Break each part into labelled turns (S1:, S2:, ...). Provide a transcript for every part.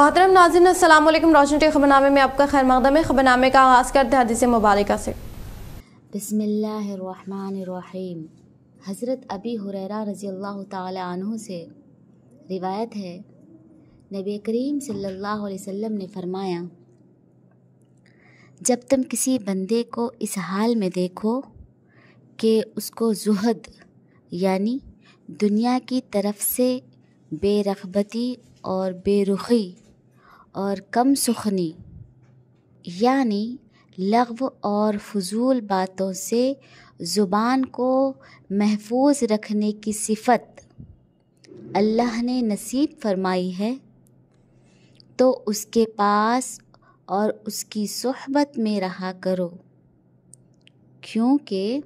S1: मोहतरम नाज़रीन, अस्सलाम वालेकुम। रोशन टी खबरनामे में आपका खैर मक़दम है। खबरनामे का आगाज़ करते हैं हदीस मुबारका से।
S2: बिस्मिल्लाहिर्रहमानिर्रहीम। हज़रत अबी हुरैरा रज़ियल्लाहु ताला अन्हु से रिवायत है, नबी करीम सल्लल्लाहु अलैहि वसल्लम ने फरमाया, जब तुम किसी बंदे को इस हाल में देखो कि उसको ज़ुहद यानी दुनिया की तरफ से बेरग़बती और बेरुखी और कम सुखनी यानी लग़्व और फ़ुज़ूल बातों से ज़ुबान को महफूज रखने की सिफ़त अल्लाह ने नसीब फरमाई है, तो उसके पास और उसकी सोहबत में रहा करो, क्योंकि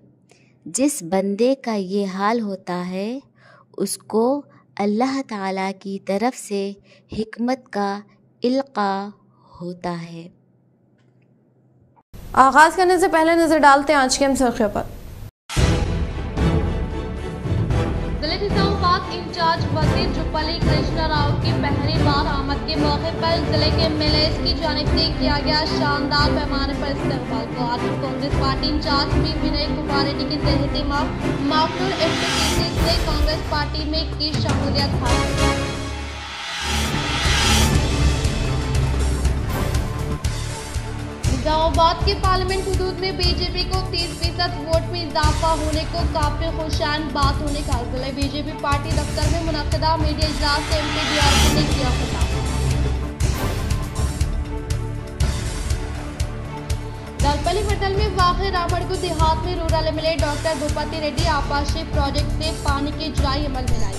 S2: जिस बंदे का ये हाल होता है उसको अल्लाह ताला की तरफ से हिकमत का इल्क़ा होता है।
S1: आगाज़ करने से पहले नज़र डालते हैं आज के अहम सुर्खियों पर।
S3: जिले निज़ामाबाद इंचार्ज वज़ीर जुब्बली कृष्णा राव की पहली बार आमद के मौके पर जिले के मिलेज की जानिब से किया गया शानदार पैमाने पर इस्तेमाल को Armoor Congress party incharge P Vinay Kumar Reddy के तहत माकूल एफटीसी से कांग्रेस पार्टी में की शमूलियत हासिल। निज़ामाबाद के पार्लियामेंट हदूद में बीजेपी को 30% वोट में इजाफा होने को काफी खुशाइन बात होने का जिले बीजेपी पार्टी दफ्तर में मुनक्किदा मीडिया इजलास से एमपीडीआर ने किया खिताब। दलपल्ली मंडल में वाक़ रामड़गु देहात में rural MLA doctor Bhupathi Reddy आपाशी प्रोजेक्ट से पानी की जुलाई अमल में लाई।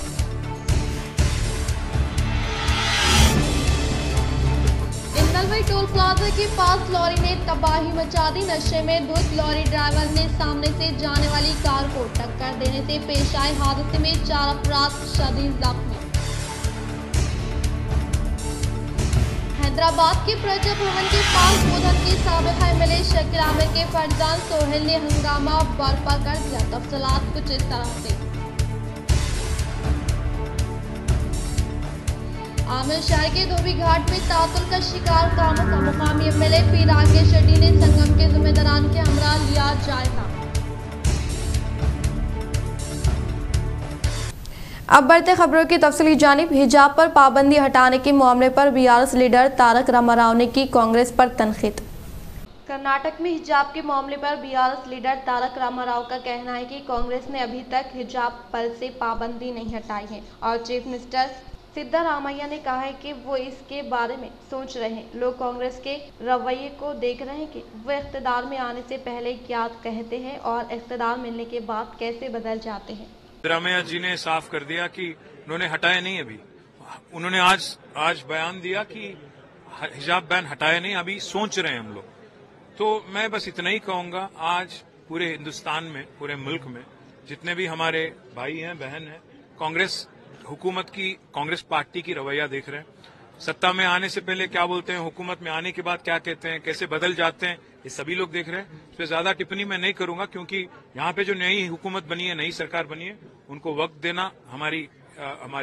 S3: इंदलवई टोल प्लाजा के पास लॉरी ने तबाही मचा दी। नशे में धुत लॉरी ड्राइवर ने सामने से जाने वाली कार को टक्कर देने से पेश आए हादसे में 4 अफराद शदीद जख्मी। हैदराबाद के प्रजा भवन के पास बुधन के साबिक़ा एमएलए शकील आमिर के फरजान सोहेल ने हंगामा बर्पा कर दिया। तफसीलात कुछ इस तरह से। आमिर शहर के धोबी घाट में तातुल का शिकार कामों का मुकामी एमएलए पी राकेश रेड्डी ने संगम के जिम्मेदारान के हमरा लिया जायजा।
S1: अब बढ़ते खबरों की तफसीली जानिब। हिजाब पर पाबंदी हटाने के मामले पर बीआरएस लीडर तारक रामाराव ने की कांग्रेस पर तनकीद। कर्नाटक में हिजाब के मामले पर बीआरएस लीडर तारक रामाराव का कहना है कि कांग्रेस ने अभी तक हिजाब पर से पाबंदी नहीं हटाई है और चीफ मिनिस्टर सिद्धारामैया ने कहा है कि वो इसके बारे में सोच रहे हैं। लोग कांग्रेस के रवैये को देख रहे हैं कि वो इख्तिदार में आने से पहले क्या कहते हैं और इख्तिदार मिलने के बाद कैसे बदल जाते हैं।
S4: सिद्धारामैया जी ने साफ कर दिया कि उन्होंने हटाया नहीं, अभी उन्होंने आज बयान दिया कि हिजाब बैन हटाया नहीं, अभी सोच रहे हैं हम लोग। तो मैं बस इतना ही कहूंगा, आज पूरे हिंदुस्तान में, पूरे मुल्क में जितने भी हमारे भाई हैं, बहन हैं, कांग्रेस हुकूमत की, कांग्रेस पार्टी की रवैया देख रहे हैं। सत्ता में आने से पहले क्या बोलते हैं, हुकूमत में आने के बाद क्या कहते हैं, कैसे बदल जाते हैं, ये सभी लोग देख रहे हैं। इस पर ज्यादा टिप्पणी मैं नहीं करूंगा, क्योंकि यहाँ पे जो नई हुकूमत बनी है, नई सरकार बनी है, उनको वक्त देना हमारी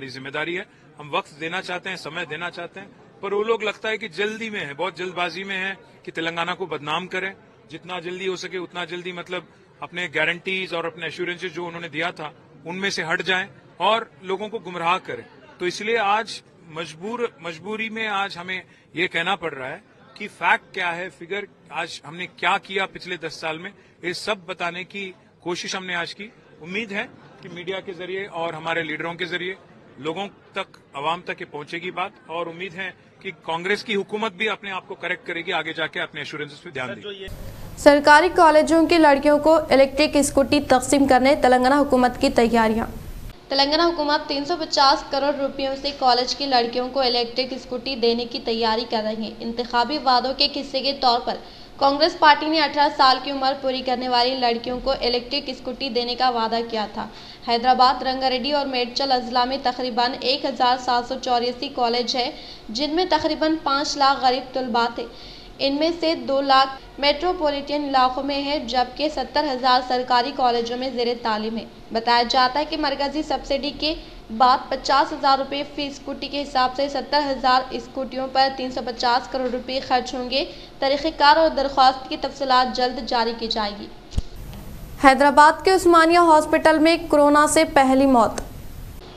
S4: जिम्मेदारी है। हम वक्त देना चाहते हैं, समय देना चाहते हैं, पर वो लोग लगता है कि जल्दी में है, बहुत जल्दबाजी में है कि तेलंगाना को बदनाम करें। जितना जल्दी हो सके उतना जल्दी, मतलब अपने गारंटीज और अपने एश्योरेंसेज जो उन्होंने दिया था उनमें से हट जाएं और लोगों को गुमराह करें। तो इसलिए आज मजबूरी में आज हमें ये कहना पड़ रहा है कि फैक्ट क्या है, फिगर आज हमने क्या किया पिछले 10 साल में, ये सब बताने की कोशिश हमने आज की। उम्मीद है कि मीडिया के जरिए और हमारे लीडरों के जरिए लोगों तक, आवाम तक ये पहुंचेगी बात, और उम्मीद है कि कांग्रेस की हुकूमत भी अपने आप को करेक्ट करेगी, आगे जाके अपने एश्योरेंसेस पे ध्यान देगी।
S1: सरकारी कॉलेजों की लड़कियों को इलेक्ट्रिक स्कूटी तकसीम करने तेलंगाना हुकूमत की तैयारियां। तेलंगाना हुकूमत 350 करोड़ रुपयों से कॉलेज की लड़कियों को इलेक्ट्रिक स्कूटी देने की तैयारी कर रही है। इंतखाबी वादों के हिस्से के तौर पर कांग्रेस पार्टी ने 18 साल की उम्र पूरी करने वाली लड़कियों को इलेक्ट्रिक स्कूटी देने का वादा किया था। हैदराबाद, रंगारेड्डी और मेडचल अजला में तकरीबन 1784 कॉलेज है, जिनमें तकरीबन 5 लाख गरीब तलबा थे। इनमें से 2 लाख मेट्रोपॉलिटन इलाकों में है, जबकि 70,000 सरकारी कॉलेजों में ज़ेर तालीम है। बताया जाता है कि मरकजी सब्सिडी के बाद 50,000 रुपये फी स्कूटी के हिसाब से 70,000 स्कूटियों पर 350 करोड़ रुपये खर्च होंगे। तरीक़ेकार और दरख्वास्त की तफसीलात जल्द जारी की जाएगी। हैदराबाद के उस्मानिया हॉस्पिटल में कोरोना से पहली मौत।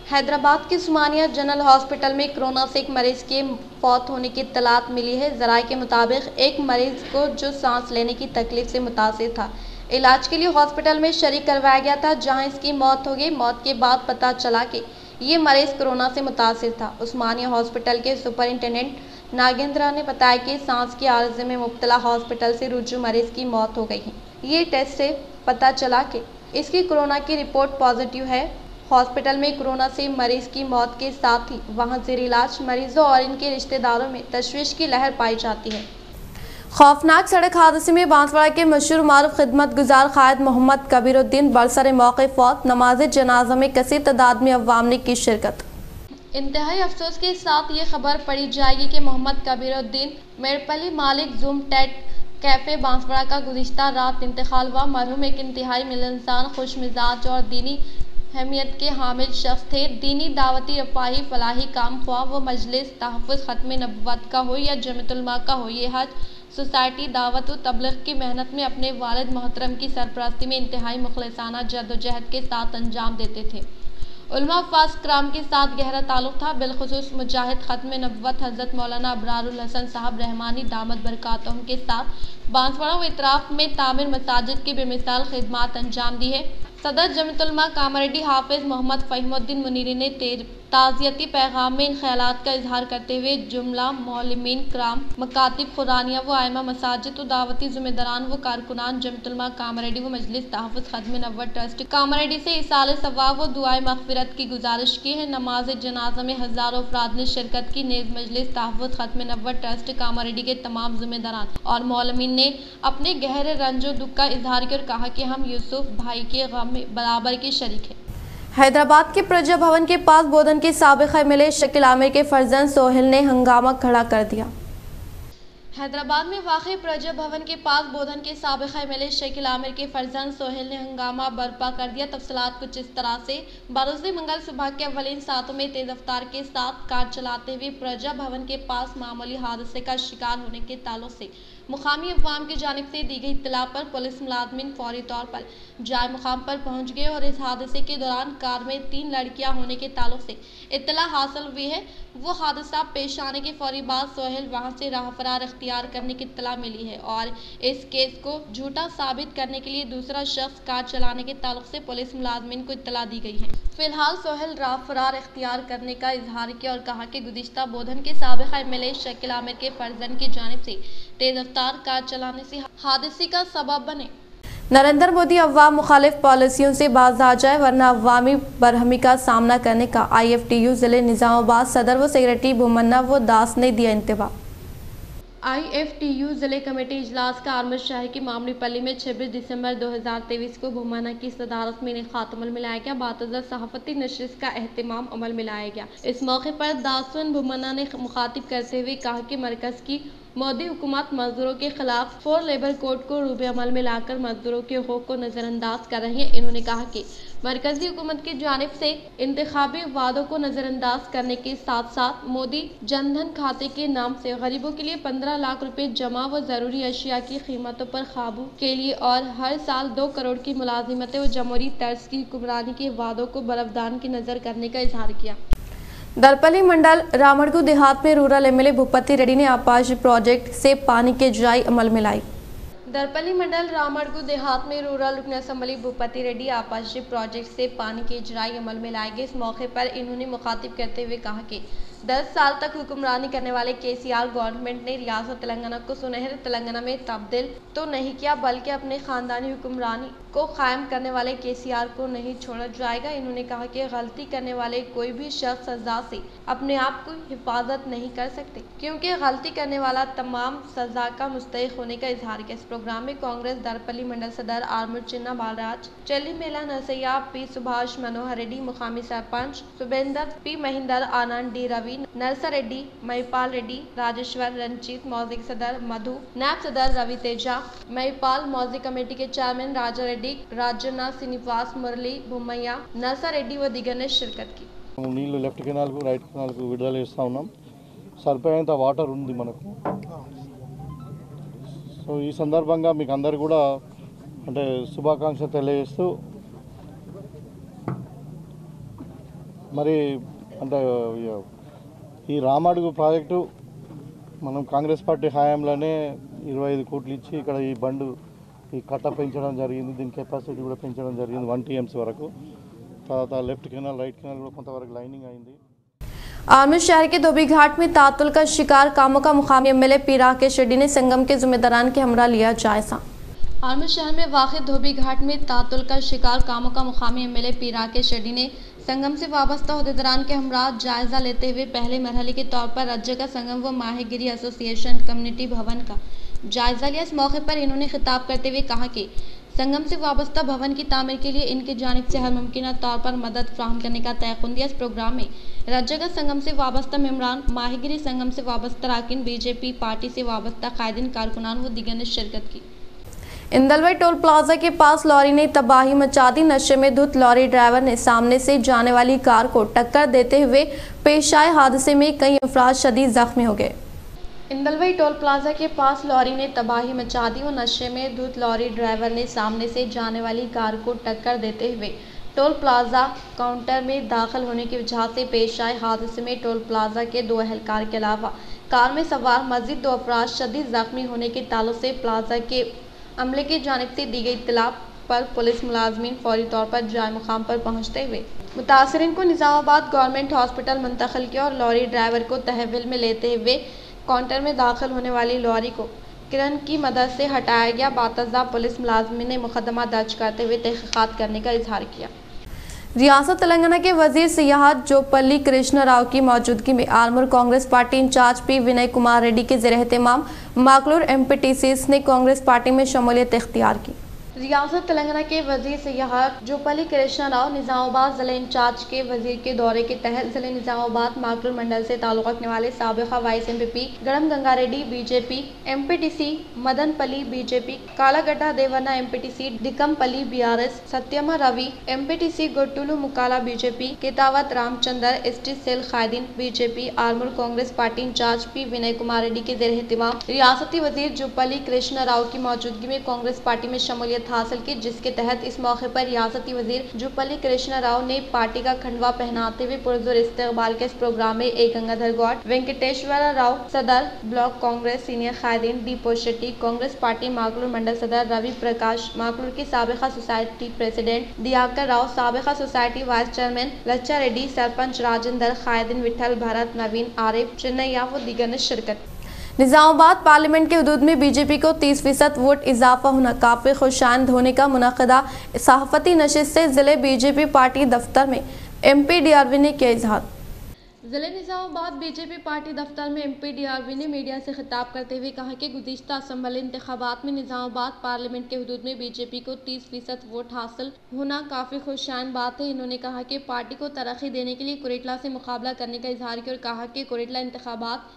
S1: हैदराबाद के उस्मानिया जनरल हॉस्पिटल में कोरोना से एक मरीज के फौत होने की इत्तलात मिली है। ज़राए के मुताबिक एक मरीज को जो सांस लेने की तकलीफ से मुतासिर था, इलाज के लिए हॉस्पिटल में शरीक करवाया गया था, जहां इसकी मौत हो गई। मौत के बाद पता चला कि ये मरीज कोरोना से मुतासिर था। उस्मानिया हॉस्पिटल के सुपरिंटेंडेंट नागेंद्र ने बताया कि सांस के आर्जे में मुब्तला हॉस्पिटल से रुजू मरीज की मौत हो गई है। ये टेस्ट से पता चला कि इसकी कोरोना की रिपोर्ट पॉजिटिव है। हॉस्पिटल में कोरोना से मरीज की मौत के साथ ही वहां ज़ेर इलाज मरीजों और इनके रिश्तेदारों में तशवीश की लहर पाई जाती है। खौफनाक सड़क हादसे में बांसवाड़ा के मशहूर मारूफ खिदमत गुजार कायद मोहम्मद कबीरुद्दीन बरसरे मौके फौत। नमाज जनाजा में कसीर तादाद में अवाम ने की शिरकत। इंतहाई अफसोस के साथ ये खबर पड़ी जाएगी कि मोहम्मद कबीरुद्दीन मेरपली मालिक जूम टेट कैफ़े बांसवाड़ा का गुज़िश्ता रात इंतकाल हुआ। मरहूम एक इंतहाई मिलनसार, खुश मिजाज और दीनी अहमियत के हामिल शख्स थे। दीनी, दावती, रफ़ाही, फलाही काम ख्वाह वो मजलिस तहफ़्फ़ुज़ ख़त्म नबुव्वत का हो या जमीयतुल उलमा का हो, ये हज सोसाइटी दावत व तबलीग की मेहनत में अपने वालिद मोहतरम की सरपरस्ती में इंतहाई मुखलिसाना जद्दोजहद के साथ अंजाम देते थे। उलमा फ़ास कराम के साथ गहरा ताल्लुक़ था, बिलख़ुसूस मुजाहिद ख़त्म नबुव्वत हज़रत मौलाना अबरारुल हसन साहब रहमानी दामद बरकातहुम के साथ बांसवाड़ा व इतराफ़ में तामीर मसाजिद की बेमिसाल खिदमात अंजाम दी है। सदर जमीयतुल उलमा कामारेड्डी हाफिज़ मोहम्मद फ़हीमुद्दीन मुनीरी ने ताज़ियती पैगाम में इन ख़यालात का इजहार करते हुए जुमला मौलिमीन कराम, मकातिब कुरानिया व आइमा मसाजिद व दावती ज़िम्मेदारान व कारकुनान जमीयतुल उलमा कामारेड्डी व मजलिस तहफ़्फ़ुज़ ख़त्म नबुव्वत ट्रस्ट कामारेड्डी से इसाले सवाब व दुआए मग़फ़िरत की गुजारिश की है। नमाज जनाजा में हज़ारों अफराद ने शिरकत की। नेज़ मजलिस तहफ़्फ़ुज़ ख़त्म नबुव्वत ट्रस्ट कामारेड्डी के तमाम ज़िम्मेदारान और मौलमीन ने अपने गहरे रंजो दुख का इजहार किया और कहा कि हम यूसुफ भाई के गम में बराबर के शरीक हैं। हैदराबाद के प्रजा भवन के पास बोधन के साबिक़ एमएलए शकील आमिर के फर्जंद सोहेल ने हंगामा खड़ा कर दिया। हैदराबाद में वाक़ई प्रजा भवन के पास बोधन के साबिक़ एमएलए शकील आमिर के फर्जंद सोहेल ने हंगामा बर्पा कर दिया। तफसीलात कुछ इस तरह से। बरोज़ मंगल सुबह के अवलिन सातों में तेज़ रफ्तार के साथ कार चलाते हुए प्रजा भवन के पास मामूली हादसे का शिकार होने के ताल्लुक़ से मुकामी अवाम की जानिब से दी गई इत्तला पर पुलिस मुलाज़िमीन फौरी तौर पर जाए मुकाम पर पहुँच गए और इस हादसे के दौरान कार में 3 लड़कियां होने के ताल्लुक़ से इत्तला हासिल हुई है। वो हादसा पेश आने के फौरी बाद सोहेल वहां से राह फरार इख्तियार करने की इत्तला मिली है और इस केस को झूठा साबित करने के लिए दूसरा शख्स कार चलाने के ताल्लुक़ से पुलिस मुलाज़िमीन को इत्तला दी गई है। फिलहाल सोहेल राह फरार इख्तियार करने का इजहार किया और कहा कि गुज़िश्ता बोधन के साबिक़ एमएलए शकील आमिर के फर्जंद की जानिब से तेज रफ्तार कार चलाने से हादसे का सबब बने। नरेंद्र मोदी अवाम मुखालिफ पॉलिसियों से बाज आ जाए वरना अवामी बरहमी का सामना करने का IFTU ज़िले निज़ामाबाद सदर व सेक्रेटरी भूमन्ना व दास ने दिया इंतबाह। IFTU ज़िले कमेटी इजलास का आर्मद शहर की मामली पल्ली में 26 दिसंबर 2023 को भूमन्ना की सदारत में इनेकात अमल में लाया गया। बातज़र सहाफ़ती नशिस्त का एहतमाम अमल में लाया गया। इस मौके पर दासवन भूमन्ना ने मुखातिब करते हुए कहा कि मरकज़ की मोदी हुकूमत मजदूरों के खिलाफ 4 लेबर कोड को रूबे अमल में लाकर मजदूरों के हक़ों को नज़रअंदाज कर रही है। इन्होंने कहा कि मरकजी हुकूमत की जानिब से इंतखाबी वादों को नज़रअंदाज करने के साथ साथ मोदी जनधन खाते के नाम से गरीबों के लिए 15 लाख रुपए जमा व ज़रूरी अशिया की कीमतों पर काबू के लिए और हर साल 2 करोड़ की मुलाजिमतें व जमहूरी तर्ज की हुक्मरानी के वादों को बरफदान की नज़र करने का इजहार किया। दरपली मंडल रामड़गू देहात में रूरल एमएलए भूपति रेड्डी ने आपाशी प्रोजेक्ट से पानी के जुराई अमल में लाई। दरपली मंडल रामड़गू देहात में रूरल रुकन असम्बली भूपति रेड्डी आपाशी प्रोजेक्ट से पानी के जुराई अमल में लाए गए। इस मौके पर इन्होंने मुखातिब करते हुए कहा कि 10 साल तक हुक्मरानी करने वाले KCR गवर्नमेंट ने रियासत तेलंगाना को सुनहरे तेलंगाना में तब्दील तो नहीं किया बल्कि अपने खानदानी हुक्मरानी को कायम करने वाले KCR को नहीं छोड़ा जाएगा। इन्होंने कहा कि गलती करने वाले कोई भी शख्स सजा से अपने आप को हिफाजत नहीं कर सकते क्योंकि गलती करने वाला तमाम सजा का मुस्तहिक होने का इजहार किया। इस प्रोग्राम में कांग्रेस दरपली मंडल सदर आर्मुड चिन्ना बालराज, चली मेला नरसैया, P सुभाष मनोहर रेड्डी, मुकामी सरपंच सुबेंदर P महिंदर, आनंद D रवि, नरसा रेड्डी, महिपाल रेड्डी, राजेश्वर रंजीत, मौजी सदर मधु, नायब सदर रवि तेजा, महिपाल, मौजी कमेटी के चेयरमैन राजा रेड्डी, राजना श्रीनिवास, मुरली भूमैया, नरसा रेड्डी व दीगर ने शिरकत की।
S5: నీళ్లు లెఫ్ట్ కెనాల్కు రైట్ కెనాల్కు విడుదల చేస్తూ ఉన్నాం. సరిపోయేంత వాటర్ ఉంది మనకు. సో ఈ సందర్భంగా మీకు అందరు కూడా అంటే శుభాకాంక్షలు తెలియజేస్తూ మరి అంటే ఈ రామడుగు ప్రాజెక్టు మనం కాంగ్రెస్ పార్టీ హయాంలోనే 25 కోట్లు ఇచ్చి ఇక్కడ ఈ బండు ఈ కట్ట పెంచడం జరిగింది. దీని కెపాసిటీ కూడా పెంచడం జరిగింది 1 TMC వరకు. తర్వాత లెఫ్ట్ కెనాల్ రైట్ కెనాల్ కూడా కొంతవరకు లైనింగ్ అయింది.
S1: आर्मी शहर के धोबी घाट में तातुल का शिकार कामों का मुकामी एमएलए पी राकेश रेड्डी ने संगम के जिम्मेदारान के हमरा लिया जायजा। आर्मी शहर में वाक़ धोबी घाट में तातुल का शिकार कामों का मुकामी एमएलए पी राकेश रेड्डी ने संगम से वाबस्ता अहदेदारान के हमरा जायजा लेते हुए पहले मरहले के तौर पर राज्य का संगम व माहीगिरी एसोसिएशन कम्युनिटी भवन का जायजा लिया। इस मौके पर इन्होंने खिताब करते हुए कहा कि संगम से वाबस्ता भवन की तामीर के लिए इनकी जानिब से हर मुमकिन तौर पर मदद फ्राहम करने का तयक़ुन दिया। इस प्रोग्राम में राज्य का संगम से वाबस्ता मेम्बरान, माहीगिरी संगम से वाबस्ता अरकान, बीजेपी पार्टी से वाबस्ता कायदीन, कारकुनान व दीगर ने शिरकत की। इंदलवाई टोल प्लाजा के पास लॉरी ने तबाही मचा दी। नशे में धुत लॉरी ड्राइवर ने सामने से जाने वाली कार को टक्कर देते हुए पेश आए हादसे में कई अफराद शदीद जख्मी हो गए। इंदलवाई टोल प्लाजा के पास लॉरी ने तबाही मचा दी और नशे में धुत लॉरी ड्राइवर ने सामने से जाने वाली कार को टक्कर देते हुए टोल प्लाजा काउंटर में दाखिल होने की वजह से पेश आए हादसे में टोल प्लाजा के 2 एहलकार के अलावा कार में सवार मजीद 2 अफराद शदीद जख्मी होने के ताल्लुक से प्लाजा के अमले की जानिब से दी गई इत्तला पर पुलिस मुलाजमीन फौरी तौर पर जाए मुकाम पर पहुँचते हुए मुतासरीन को निज़ामाबाद गवर्नमेंट हॉस्पिटल मुंतकिल किया और लॉरी ड्राइवर को तहवील में लेते हुए काउंटर में दाखिल होने वाली लॉरी को किरण की मदद से हटाया गया। बातज़ा पुलिस मुलाजमीन ने मुकदमा दर्ज करते हुए तहक़ीक़ात करने का इजहार किया। रियासत तेलंगाना के वजीर सियाहत जोपल्ली कृष्णा राव की मौजूदगी में Armoor Congress party incharge P Vinay Kumar Reddy के ज़ेर एहतमाम माकलूर एमपीटीसीज ने कांग्रेस पार्टी में शमूलियत इख्तियार की। रियासत तेलंगाना के वजीर सियाहत जोपल्ली कृष्णा राव निज़ामाबाद ज़िले इंचार्ज के वजीर के दौरे के तहत ज़िले निज़ामाबाद माकलूर मंडल से ताल्लुक़ रखने वाले साबिक़ा vice MP Gaddam Ganga Reddy BJP, MPTC Madanpalli BJP, Kalagadda Devarna MPTC, Dikampalli BRS, Satyamma Ravi MPTC, Guttulu Mukala BJP, Ketavath Ramchandra ST cell कायदीन BJP, Armoor Congress party incharge P Vinay Kumar Reddy के ज़ेर एहतमाम रियासती वजीर जोपल्ली कृष्णा राव की मौजूदगी में कांग्रेस पार्टी में शमूलियत हासिल की, जिसके तहत इस मौके पर रियासती वजीर जोपल्ली कृष्णा राव ने पार्टी का खंडवा पहनाते हुए पुरजोर इस्तकबाल के इस प्रोग्राम में ए गंगाधर गौड़, वेंकटेश्वर राव सदर ब्लॉक कांग्रेस सीनियर कायदीन, डी पोशेट्टी कांग्रेस पार्टी माकलूर मंडल सदर रवि प्रकाश, माकलूर की साबिक़ा सोसाइटी प्रेसिडेंट दियाकर राव, साबिक़ा society vice chairman Laccha Reddy, sarpanch Rajendra, कायदीन विठल भरत, नवीन, आरिफ चिन्नैया व दीगर ने शिरकत। निज़ामाबाद पार्लियामेंट के हदूद में बीजेपी को 30% वोट इजाफा होना काफ़ी खुशाइंद होने का मुनाक़दा सहाफ़ती नशिस्त से ज़िले बीजेपी पार्टी दफ्तर में एमपी डीआरवी ने किया इजहार। ज़िले निज़ामाबाद बीजेपी पार्टी दफ्तर में एमपी डीआरवी ने मीडिया से खिताब करते हुए कहा कि गुज़िश्ता असम्बली इंतखाबात में निज़ामाबाद पार्लियामेंट के हदूद में बीजेपी को 30% वोट हासिल होना काफ़ी खुशाइंद बात है। इन्होंने कहा कि पार्टी को तरक्की देने के लिए कुरेटला से मुकाबला करने का इजहार किया और कहा कि कुरेटला इंतखाबात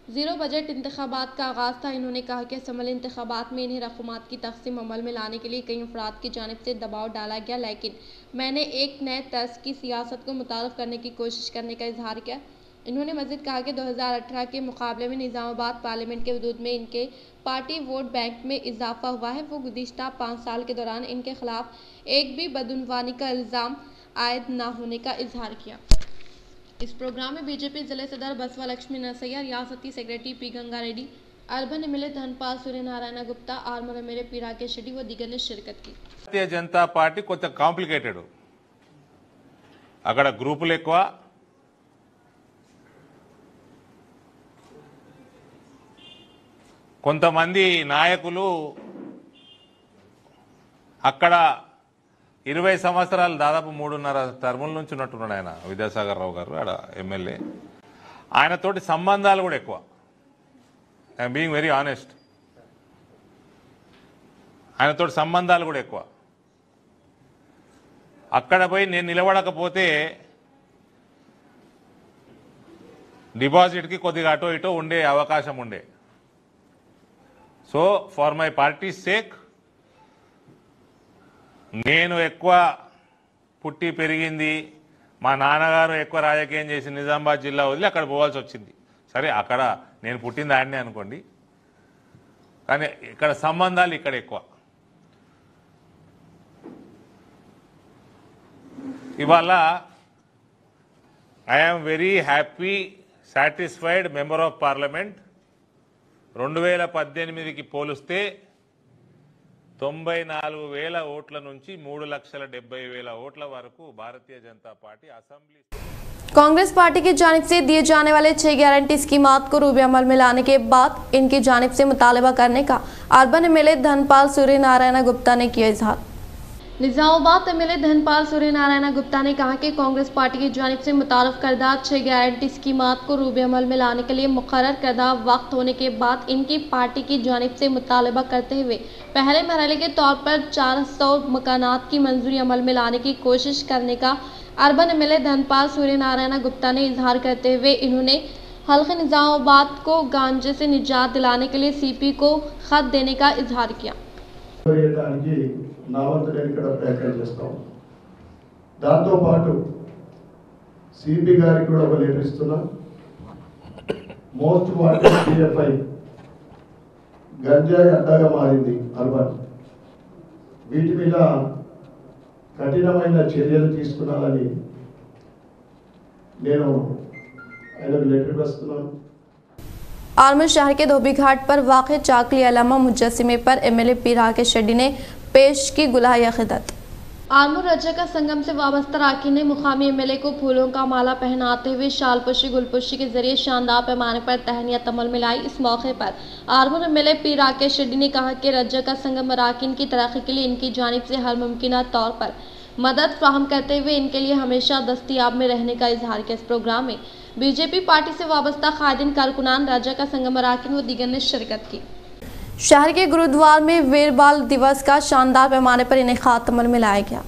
S1: ज़ीरो बजट इंतखाबात का आगाज़ था। इन्होंने कहा कि असम्बली इंतखाबात में इन्हें रकूमात की तकसीम अमल में लाने के लिए कई अफराद की जानिब से दबाव डाला गया, लेकिन मैंने एक नए तर्ज की सियासत को मुतारफ़ करने की कोशिश करने का इजहार किया। इन्होंने मज़ीद कहा कि 2018 के मुकाबले में निज़ामाबाद पार्लियामेंट के हदूद में इनके पार्टी वोट बैंक में इजाफा हुआ है। वो गुज़िश्ता 5 साल के दौरान इनके खिलाफ एक भी बदउनवानी का इल्ज़ाम आयद न होने का इजहार किया। इस प्रोग्राम में बीजेपी जिले सदर बसवा लक्ष्मी नरसैया, रियासती secretary P Ganga Reddy, urban MLA Dhanpal Surya Narayana Gupta, Armoor MLA P Rakesh Reddy व दीगर ने शिरकत की।
S6: भारतीय जनता पार्टी కొంత కాంప్లికేటెడ్, అక్కడ గ్రూపులు ఎక్కువ, కొంతమంది నాయకులు అక్కడ 20 సంవత్సరాలు దాదాపు 3.5 టర్ముల నుంచి ఉన్నట్టున్నాడు ఆయన విద్యాసాగర్ రావు గారు ఆడ ఎమ్మెల్యే. ఆయనతోటి సంబంధాలు కూడా ఎక్కువ. I'm being very honest. ఆయనతోటి సంబంధాలు కూడా ఎక్కువ. అక్కడ పోయి నేను నిలబడకపోతే డిపాజిట్కి కొద్దిగా అటో ఇటో ఉండే అవకాశం ఉండే. So for my party sake నేను ఎక్కువ పుట్టి పెరిగింది మా నాన్నగారు ఎక్కువ రాజకీయం చేసి నిజామాబాద్ జిల్లా వదిలి అక్కడ పోవాల్సి వచ్చింది. సరే, అక్కడ నేను పుట్టింది ఆడనే అనుకోండి, కానీ ఇక్కడ సంబంధాలు ఇక్కడ ఎక్కువ. ఇవాళ I am very happy, satisfied member of parliament. 2018కి పోలిస్తే 94,000 ఓట్ల నుంచి 3,70,000 ఓట్ల వరకు Bharatiya Janata party assembly
S1: Congress party की जानिब से दिए जाने वाले 6 गारंटी स्कीमात को रूबे अमल में लाने के बाद इनकी जानिब से मुतालबा करने का अर्बन एमएलए धनपाल सूर्यनारायण गुप्ता ने किया इजहार। निजामाबाद एमएलए धनपाल सूर्यनारायण गुप्ता ने कहा कि कांग्रेस पार्टी की जानिब से मुतारफ करदा 6 गारंटी स्कीमात को रूबे अमल में लाने के लिए मुकर्रर करदा वक्त होने के बाद इनकी पार्टी की जानिब से मुतालबा करते हुए पहले मरहले के तौर पर 400 मकानात की मंजूरी अमल में लाने की कोशिश करने का अर्बन एमएलए धनपाल सूर्यनारायण गुप्ता ने इजहार करते हुए इन्होंने हल्के निजामाबाद को गांजे से निजात दिलाने के लिए सीपी को खत देने का इजहार किया।
S7: దాంతో పాటు సిపి గారికి కూడా ఒక లెటర్ ఇస్తున్నా. మోస్ట్ వాంటెడ్ పిఎఫ్ఐ గంజాయి అడ్డాగా మారింది అర్బన్. వీటి మీద కఠినమైన చర్యలు తీసుకున్నాలని నేను ఆయనకు లెటర్ రాస్తున్నాను.
S1: आलमगीर शहर के धोबी घाट पर वाक़ चाकली अलामा मुजस्सिमे पर एमएलए पी राकेश शेट्टी ने पेश की गुलाही अक़ीदत। आलमूर रजका संगम से वाबस्ता राकी ने मुकामी एमएलए को फूलों का माला पहनाते हुए शालपुशी गुलपुशी के जरिए शानदार पैमाने पर तहनीत अमल में लाई। इस मौके पर आलमूर एमएलए पी राकेश शेट्टी ने कहा कि रजका संगम अराकीन की तरक्की के लिए इनकी जानिब से हर मुमकिन तौर पर मदद फ्राहम करते हुए इनके लिए हमेशा दस्तयाब में रहने का इजहार किया। इस प्रोग्राम में बीजेपी पार्टी से वाबस्ता खादिन कारकुनान रजका संगम अराकीन व दीगर ने शिरकत की। शहर के गुरुद्वार में वीर बाल दिवस का शानदार पैमाने पर इनेकाद अमल में लाया गया।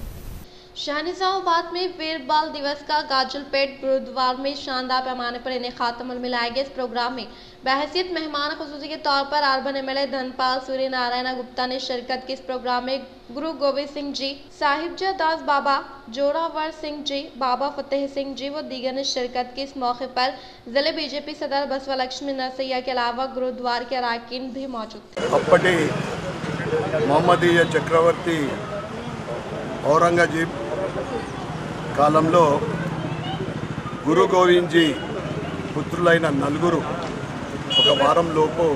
S1: शहर निजामाबाद में वीर बाल दिवस का गाजलपेट गुरुद्वार में शानदार पैमाने पर इनेकाद अमल में लाया गया। इस प्रोग्राम में बहैसियत मेहमान खुसूसी के तौर पर अर्बन एमएलए धनपाल सूर्यनारायण गुप्ता ने शिरकत की। इस प्रोग्राम में गुरु गोविंद सिंह जी, साहिबजा दास बाबा, जोरावर सिंह जी, बाबा फतेह सिंह जी व दीगर ने शिरकत की। इस मौके पर जिले बीजेपी सदर बसवा लक्ष्मी नरसैया के अलावा गुरुद्वार के अराकीन भी मौजूद थे।
S7: అప్పటి మహమ్మదీయ చక్రవర్తి ఔరంగజేబ్ కాలంలో గురు గోవింద్ జీ పుత్రులైన నలుగురు ఒక వారం లోపు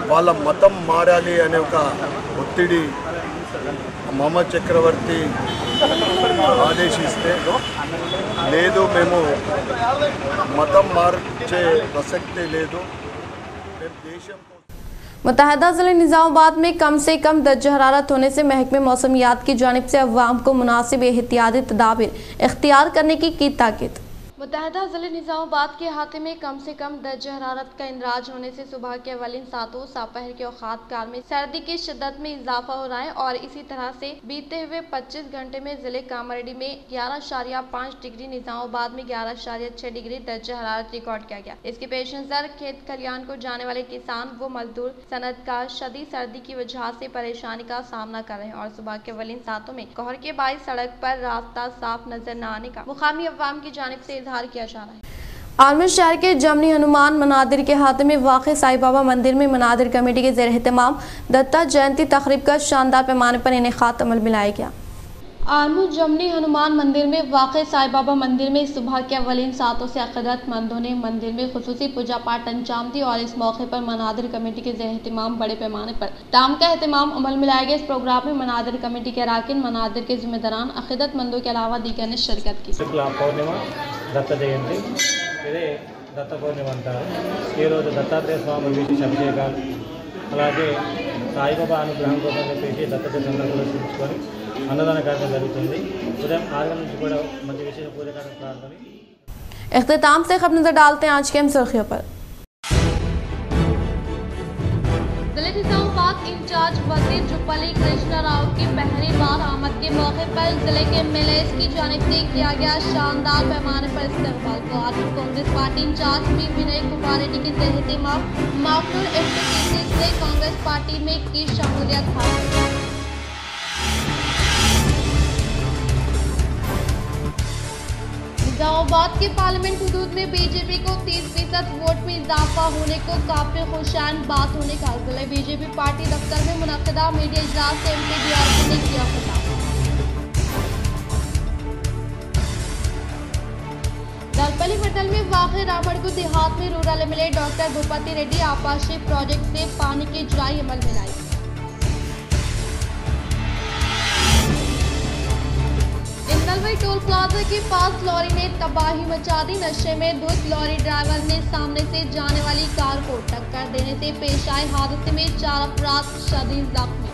S7: వాళ్ళ మతం మారాలి అనే ఒక ఒత్తిడి మహమ్మద్ చక్రవర్తి ఆదేశిస్తే లేదు, మేము మతం మార్చే ప్రసక్తే లేదు, మేము దేశం
S1: मुत्तहदा ज़िले निज़ामाबाद में कम से कम दर्जा हरारत होने से महकमे मौसमियात की जानिब से अवाम को मुनासिब एहतियाती तदाबीर इख्तियार करने की ताकीद। मुत्तहदा ज़िले निज़ामाबाद के अहाते में कम से कम दर्जा हरारत का इंदराज होने से सुबह के अवलिन सातों दोपहर के औकात कार में सर्दी की शिद्दत में इजाफा हो रहा है और इसी तरह से बीते हुए 25 घंटे में जिले कामारेड्डी में 11.5 डिग्री, निज़ामाबाद में 11.6 डिग्री दर्जा हरारत रिकॉर्ड किया गया। इसके पेश नज़र खेत खलियान को जाने वाले किसान व मजदूर सनतकार शदीद सर्दी की वजह से परेशानी का सामना कर रहे हैं और सुबह के अवलिन सातों में कोहर के बाईस सड़क पर रास्ता साफ नजर न आने का मुकामी अवाम की जानिब से किया जा रहा है। आलमगीर शहर के जमनी हनुमान मनादिर के हाथ में वाक़ साई बाबा मंदिर में मनादिर कमेटी के ज़ेर एहतमाम दत्ता जयंती तकरीब का शानदार पैमाने पर इनेकाद अमल में लाया गया। आलमूर जमनी हनुमान मंदिर में वाक़ साई बाबा मंदिर में सुबह के अवलिन सातों से अक़ीदतमंदों ने मंदिर में खुसूसी पूजा पाठ अंजाम दी और इस मौके पर मनादिर कमेटी के ज़ेर एहतमाम बड़े पैमाने पर ताम का एहतमाम अमल में लाया गया। इस प्रोग्राम में मनादिर कमेटी के अराकीन, मनादिर के जिम्मेदारान, अक़ीदतमंदों के अलावा दीगर ने शिरकत की।
S8: దత్త జయంతి ఇదే దత్త పౌర్ణిమ అంటారు. ఈరోజు దత్తాత్రేయ స్వామి విశేష అభిషేకాలు, అలాగే సాయిబాబా అనుగ్రహం కోసం చెప్పేసి దత్తజయంతులను కూడా చూసుకొని అన్నదాన కార్యక్రమం జరుగుతుంది. ఉదయం 6 గంటల నుంచి కూడా మంచి విశేష పూజ కార్యక్రమం ప్రారంభమై
S1: इख्तिताम से खबर नजर डालते हैं आज के अहम सुर्खियों पर।
S3: जिले निजामाबाद इंचार्ज वजीर जुब्बली कृष्णा राव की पहली बार आमद के मौके पर जिले के एमएलएस की जानिब से किया गया शानदार पैमाने पर इस्तेमाल को Alamgir Congress party incharge P Vinay Kumar Reddy के एहतमाम माकूल एफटीसी से कांग्रेस पार्टी में की शमूलियत हासिल। इस्लामाबाद के पार्लियामेंट हदूद में बीजेपी को 30% वोट में इजाफा होने को काफी खुशाइन बात होने का जिले बीजेपी पार्टी दफ्तर में मुनक्किदा मीडिया इजलास से एमपी ने किया खिताब। दलपल्ली मंडल में वाक़ रामड़गु देहात में rural MLA doctor Bhupathi Reddy आपाशी प्रोजेक्ट से पानी की जुलाई अमल में लाई। इंदलवई टोल प्लाजा के पास लॉरी ने तबाही मचा दी। नशे में धुत लॉरी ड्राइवर ने सामने से जाने वाली कार को टक्कर देने से पेश आए हादसे में 4 अफराद शदीद जख्मी।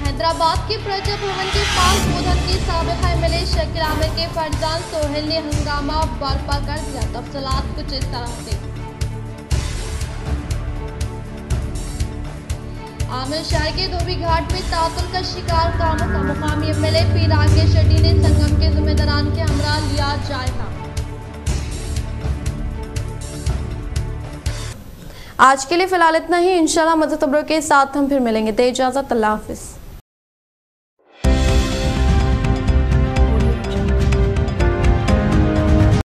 S3: हैदराबाद के प्रजा भवन के पास बोधन के साबिक़ा एमएलए शकील आमिर के फरजान सोहेल ने हंगामा बर्पा कर दिया। तफसीलात कुछ इस तरह से। आमिर शहर के धोबी घाट में तातुल का शिकार कामों का मुकामी एमएलए पी राकेश रेड्डी ने संगम के जिम्मेदारान के हमरा लिया जायजा।
S1: आज के लिए फिलहाल इतना ही। इंशाल्लाह मज़ीद खबरों के साथ हम फिर मिलेंगे। दे इजाज़त, अल्लाह हाफिज़।